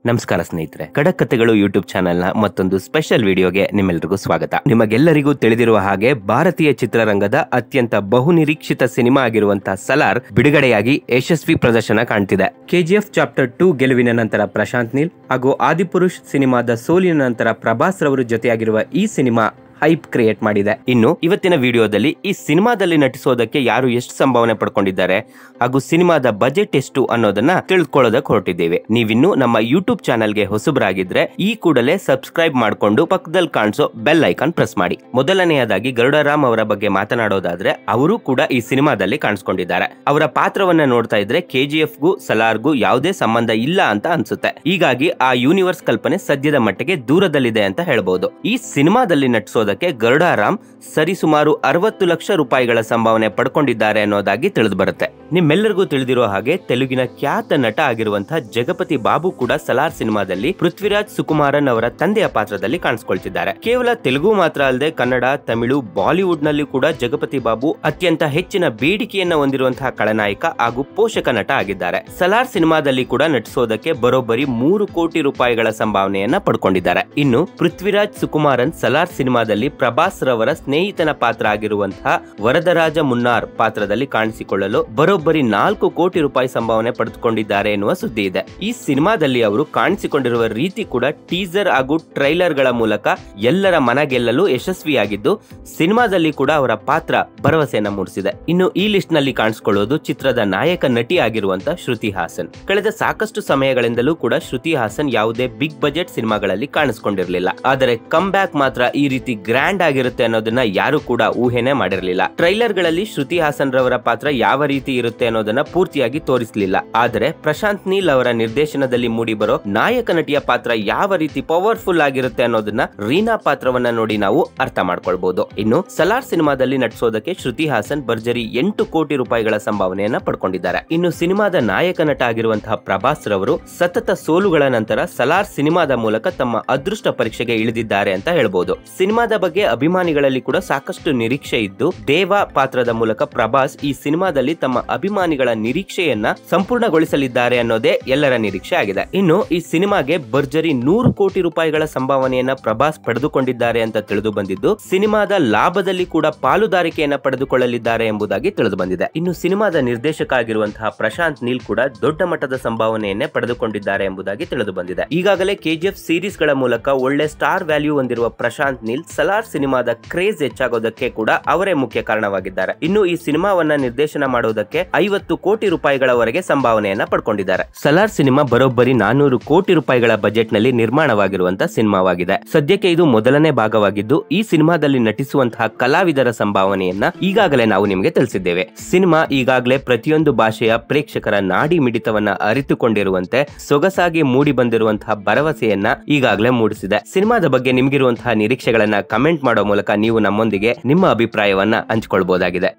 ನಮಸ್ಕಾರ ಸ್ನೇಹಿತರೆ, ಖಡಕ್ ಕಥೆಗಳು ಯೂಟ್ಯೂಬ್ ಚಾನೆಲ್ನ ಮತ್ತೊಂದು ಸ್ಪೆಷಲ್ ವಿಡಿಯೋಗೆ ನಿಮ್ಮೆಲ್ಲರಿಗೂ ಸ್ವಾಗತ. ನಿಮಗೆಲ್ಲರಿಗೂ ತಿಳಿದಿರುವ ಹಾಗೆ ಭಾರತೀಯ ಚಿತ್ರರಂಗದ ಅತ್ಯಂತ ಬಹುನಿರೀಕ್ಷಿತ ಸಿನಿಮಾ ಆಗಿರುವಂತಹ ಸಲಾರ್ ಬಿಡುಗಡೆಯಾಗಿ ಯಶಸ್ವಿ ಪ್ರದರ್ಶನ ಕಾಣ್ತಿದೆ. ಕೆಜಿಎಫ್ ಚಾಪ್ಟರ್ 2 ಗೆಲುವಿನ ನಂತರ ಪ್ರಶಾಂತ್ ನೀಲ್ ಹಾಗೂ ಆದಿಪುರುಷ್ ಸಿನಿಮಾದ ಸೋಲಿನ ನಂತರ ಪ್ರಭಾಸ್ ರವರು ಜೊತೆಯಾಗಿರುವ ಈ ಸಿನಿಮಾ ಹೈಪ್ ಕ್ರಿಯೇಟ್ ಮಾಡಿದೆ. ಇನ್ನು ಇವತ್ತಿನ ವಿಡಿಯೋದಲ್ಲಿ ಈ ಸಿನಿಮಾದಲ್ಲಿ ನಟಿಸೋದಕ್ಕೆ ಯಾರು ಎಷ್ಟು ಸಂಭಾವನೆ ಪಡ್ಕೊಂಡಿದ್ದಾರೆ ಹಾಗೂ ಸಿನಿಮಾದ ಬಜೆಟ್ ಎಷ್ಟು ಅನ್ನೋದನ್ನ ತಿಳ್ಕೊಳ್ಳೋದಕ್ಕೆ ಹೊರಟಿದ್ದೇವೆ. ನೀವಿನ್ನು ನಮ್ಮ ಯೂಟ್ಯೂಬ್ ಚಾನೆಲ್ಗೆ ಹೊಸಬರಾಗಿದ್ರೆ ಈ ಕೂಡಲೇ ಸಬ್ಸ್ಕ್ರೈಬ್ ಮಾಡಿಕೊಂಡು ಪಕ್ಕದಲ್ಲಿ ಕಾಣಿಸೋ ಬೆಲ್ ಐಕಾನ್ ಪ್ರೆಸ್ ಮಾಡಿ. ಮೊದಲನೆಯದಾಗಿ ಗರುಡರಾಮ್ ಅವರ ಬಗ್ಗೆ ಮಾತನಾಡೋದಾದ್ರೆ ಅವರು ಕೂಡ ಈ ಸಿನಿಮಾದಲ್ಲಿ ಕಾಣಿಸ್ಕೊಂಡಿದ್ದಾರೆ. ಅವರ ಪಾತ್ರವನ್ನ ನೋಡ್ತಾ ಇದ್ರೆ ಕೆಜಿಎಫ್ಗೂ ಸಲಾರ್ಗೂ ಯಾವುದೇ ಸಂಬಂಧ ಇಲ್ಲ ಅಂತ ಅನ್ಸುತ್ತೆ. ಹೀಗಾಗಿ ಆ ಯೂನಿವರ್ಸ್ ಕಲ್ಪನೆ ಸದ್ಯದ ಮಟ್ಟಿಗೆ ದೂರದಲ್ಲಿದೆ ಅಂತ ಹೇಳ್ಬಹುದು. ಈ ಸಿನಿಮಾದಲ್ಲಿ ನಟಿಸೋದಕ್ಕೆ ಗರುಡರಾಮ್ ಸರಿಸುಮಾರು 60 ಲಕ್ಷ ರೂಪಾಯಿಗಳ ಸಂಭಾವನೆ ಪಡ್ಕೊಂಡಿದ್ದಾರೆ ಅನ್ನೋದಾಗಿ ತಿಳಿದು ಬರುತ್ತೆ. ನಿಮ್ಮೆಲ್ಲರಿಗೂ ತಿಳಿದಿರೋ ಹಾಗೆ ತೆಲುಗಿನ ಖ್ಯಾತ ನಟ ಆಗಿರುವಂತಹ ಜಗಪತಿ ಬಾಬು ಕೂಡ ಸಲಾರ್ ಸಿನಿಮಾದಲ್ಲಿ ಪೃಥ್ವಿರಾಜ್ ಸುಕುಮಾರನ್ ಅವರ ತಂದೆಯ ಪಾತ್ರದಲ್ಲಿ ಕಾಣಿಸಿಕೊಳ್ತಿದ್ದಾರೆ. ಕೇವಲ ತೆಲುಗು ಮಾತ್ರ ಅಲ್ಲದೆ ಕನ್ನಡ, ತಮಿಳು, ಬಾಲಿವುಡ್ ನಲ್ಲಿ ಕೂಡ ಜಗಪತಿ ಬಾಬು ಅತ್ಯಂತ ಹೆಚ್ಚಿನ ಬೇಡಿಕೆಯನ್ನ ಹೊಂದಿರುವಂತಹ ಖಳನಾಯಕ ಹಾಗೂ ಪೋಷಕ ನಟ ಆಗಿದ್ದಾರೆ. ಸಲಾರ್ ಸಿನಿಮಾದಲ್ಲಿ ಕೂಡ ನಟಿಸೋದಕ್ಕೆ ಬರೋಬ್ಬರಿ 3 ಕೋಟಿ ರೂಪಾಯಿಗಳ ಸಂಭಾವನೆಯನ್ನ ಪಡ್ಕೊಂಡಿದ್ದಾರೆ. ಇನ್ನು ಪೃಥ್ವಿರಾಜ್ ಸುಕುಮಾರನ್ ಸಲಾರ್ ಸಿನಿಮಾದಲ್ಲಿ ಪ್ರಭಾಸ್ ರವರ ಸ್ನೇಹಿತನ ಪಾತ್ರ ಆಗಿರುವಂತಹ ವರದರಾಜ ಮುನ್ನಾರ್ ಪಾತ್ರದಲ್ಲಿ ಕಾಣಿಸಿಕೊಳ್ಳಲು ಬರೋಬ್ಬರಿ 4 ಕೋಟಿ ರೂಪಾಯಿ ಸಂಭಾವನೆ ಪಡೆದುಕೊಂಡಿದ್ದಾರೆ ಎನ್ನುವ ಸುದ್ದಿ ಇದೆ. ಈ ಸಿನಿಮಾದಲ್ಲಿ ಅವರು ಕಾಣಿಸಿಕೊಂಡಿರುವ ರೀತಿ ಕೂಡ ಟೀಸರ್ ಹಾಗೂ ಟ್ರೈಲರ್ ಗಳ ಮೂಲಕ ಎಲ್ಲರ ಮನ ಗೆಲ್ಲಲು ಯಶಸ್ವಿಯಾಗಿದ್ದು ಸಿನಿಮಾದಲ್ಲಿ ಕೂಡ ಅವರ ಪಾತ್ರ ಭರವಸೆಯನ್ನ ಮೂಡಿಸಿದೆ. ಇನ್ನು ಈ ಲಿಸ್ಟ್ ನಲ್ಲಿ ಕಾಣಿಸಿಕೊಳ್ಳುವುದು ಚಿತ್ರದ ನಾಯಕ ನಟಿ ಆಗಿರುವಂತಹ ಶ್ರುತಿ ಹಾಸನ್. ಕಳೆದ ಸಾಕಷ್ಟು ಸಮಯಗಳಿಂದಲೂ ಕೂಡ ಶ್ರುತಿ ಹಾಸನ್ ಯಾವುದೇ ಬಿಗ್ ಬಜೆಟ್ ಸಿನಿಮಾಗಳಲ್ಲಿ ಕಾಣಿಸಿಕೊಂಡಿರಲಿಲ್ಲ. ಆದರೆ ಕಮ್ ಬ್ಯಾಕ್ ಮಾತ್ರ ಈ ರೀತಿ ಗ್ರ್ಯಾಂಡ್ ಆಗಿರುತ್ತೆ ಅನ್ನೋದನ್ನ ಯಾರು ಕೂಡ ಊಹೆನೆ ಮಾಡಿರಲಿಲ್ಲ. ಟ್ರೈಲರ್ ಗಳಲ್ಲಿ ಶ್ರುತಿ ಹಾಸನ್ ರವರ ಪಾತ್ರ ಯಾವ ರೀತಿ ಇರುತ್ತೆ ಅನ್ನೋದನ್ನ ಪೂರ್ತಿಯಾಗಿ ತೋರಿಸಲಿಲ್ಲ. ಆದರೆ ಪ್ರಶಾಂತ್ ನೀಲ್ ಅವರ ನಿರ್ದೇಶನದಲ್ಲಿ ಮೂಡಿಬರೋ ನಾಯಕ ನಟಿಯ ಪಾತ್ರ ಯಾವ ರೀತಿ ಪವರ್ಫುಲ್ ಆಗಿರುತ್ತೆ ಅನ್ನೋದನ್ನ ರೀನಾ ಪಾತ್ರವನ್ನ ನೋಡಿ ನಾವು ಅರ್ಥ ಮಾಡ್ಕೊಳ್ಬಹುದು. ಇನ್ನು ಸಲಾರ್ ಸಿನಿಮಾದಲ್ಲಿ ನಟಿಸೋದಕ್ಕೆ ಶ್ರುತಿ ಹಾಸನ್ ಭರ್ಜರಿ 8 ಕೋಟಿ ರೂಪಾಯಿಗಳ ಸಂಭಾವನೆಯನ್ನ ಪಡ್ಕೊಂಡಿದ್ದಾರೆ. ಇನ್ನು ಸಿನಿಮಾದ ನಾಯಕ ನಟ ಆಗಿರುವಂತಹ ಪ್ರಭಾಸ್ ರವರು ಸತತ ಸೋಲುಗಳ ನಂತರ ಸಲಾರ್ ಸಿನಿಮಾದ ಮೂಲಕ ತಮ್ಮ ಅದೃಷ್ಟ ಪರೀಕ್ಷೆಗೆ ಇಳಿದಿದ್ದಾರೆ ಅಂತ ಹೇಳ್ಬಹುದು. ಸಿನಿಮಾದ ಬಗ್ಗೆ ಅಭಿಮಾನಿಗಳಲ್ಲಿ ಕೂಡ ಸಾಕಷ್ಟು ನಿರೀಕ್ಷೆ ಇದ್ದು ದೇವ ಪಾತ್ರದ ಮೂಲಕ ಪ್ರಭಾಸ್ ಈ ಸಿನಿಮಾದಲ್ಲಿ ತಮ್ಮ ಅಭಿಮಾನಿಗಳ ನಿರೀಕ್ಷೆಯನ್ನ ಸಂಪೂರ್ಣಗೊಳಿಸಲಿದ್ದಾರೆ ಅನ್ನೋದೇ ಎಲ್ಲರ ನಿರೀಕ್ಷೆ ಆಗಿದೆ. ಇನ್ನು ಈ ಸಿನಿಮಾಗೆ ಭರ್ಜರಿ 100 ಕೋಟಿ ರೂಪಾಯಿಗಳ ಸಂಭಾವನೆಯನ್ನ ಪ್ರಭಾಸ್ ಪಡೆದುಕೊಂಡಿದ್ದಾರೆ ಅಂತ ತಿಳಿದು ಬಂದಿದ್ದು ಸಿನಿಮಾದ ಲಾಭದಲ್ಲಿ ಕೂಡ ಪಾಲುದಾರಿಕೆಯನ್ನ ಪಡೆದುಕೊಳ್ಳಲಿದ್ದಾರೆ ಎಂಬುದಾಗಿ ತಿಳಿದು ಬಂದಿದೆ. ಇನ್ನು ಸಿನಿಮಾದ ನಿರ್ದೇಶಕ ಆಗಿರುವಂತಹ ಪ್ರಶಾಂತ್ ನೀಲ್ ಕೂಡ ದೊಡ್ಡ ಮಟ್ಟದ ಸಂಭಾವನೆಯನ್ನೇ ಪಡೆದುಕೊಂಡಿದ್ದಾರೆ ಎಂಬುದಾಗಿ ತಿಳಿದು ಬಂದಿದೆ. ಈಗಾಗಲೇ ಕೆಜಿಎಫ್ ಸೀರೀಸ್ ಗಳ ಮೂಲಕ ಒಳ್ಳೆ ಸ್ಟಾರ್ ವ್ಯಾಲ್ಯೂ ಹೊಂದಿರುವ ಪ್ರಶಾಂತ್ ನೀಲ್ ಸಲಾರ್ ಸಿನಿಮಾದ ಕ್ರೇಜ್ ಹೆಚ್ಚಾಗೋದಕ್ಕೆ ಕೂಡ ಅವರೇ ಮುಖ್ಯ ಕಾರಣವಾಗಿದ್ದಾರೆ. ಇನ್ನು ಈ ಸಿನಿಮಾವನ್ನ ನಿರ್ದೇಶನ ಮಾಡೋದಕ್ಕೆ 50 ಕೋಟಿ ರೂಪಾಯಿಗಳವರೆಗೆ ಸಂಭಾವನೆಯನ್ನ ಪಡ್ಕೊಂಡಿದ್ದಾರೆ. ಸಲಾರ್ ಸಿನಿಮಾ ಬರೋಬ್ಬರಿ 400 ಕೋಟಿ ರೂಪಾಯಿಗಳ ಬಜೆಟ್ ನಲ್ಲಿ ನಿರ್ಮಾಣವಾಗಿರುವಂತಹ ಸಿನಿಮಾವಾಗಿದೆ. ಸದ್ಯಕ್ಕೆ ಇದು ಮೊದಲನೇ ಭಾಗವಾಗಿದ್ದು ಈ ಸಿನಿಮಾದಲ್ಲಿ ನಟಿಸುವಂತಹ ಕಲಾವಿದರ ಸಂಭಾವನೆಯನ್ನ ಈಗಾಗಲೇ ನಾವು ನಿಮಗೆ ತಿಳಿಸಿದ್ದೇವೆ. ಸಿನಿಮಾ ಈಗಾಗಲೇ ಪ್ರತಿಯೊಂದು ಭಾಷೆಯ ಪ್ರೇಕ್ಷಕರ ನಾಡಿ ಮಿಡಿತವನ್ನ ಅರಿತುಕೊಂಡಿರುವಂತೆ ಸೊಗಸಾಗಿ ಮೂಡಿ ಬಂದಿರುವಂತಹ ಭರವಸೆಯನ್ನ ಈಗಾಗಲೇ ಮೂಡಿಸಿದೆ. ಸಿನಿಮಾದ ಬಗ್ಗೆ ನಿಮ್ಗಿರುವಂತಹ ನಿರೀಕ್ಷೆಗಳನ್ನ ಕಮೆಂಟ್ ಮಾಡೋ ಮೂಲಕ ನೀವು ನಮ್ಮೊಂದಿಗೆ ನಿಮ್ಮ ಅಭಿಪ್ರಾಯವನ್ನ ಹಂಚಿಕೊಳ್ಳಬಹುದಾಗಿದೆ.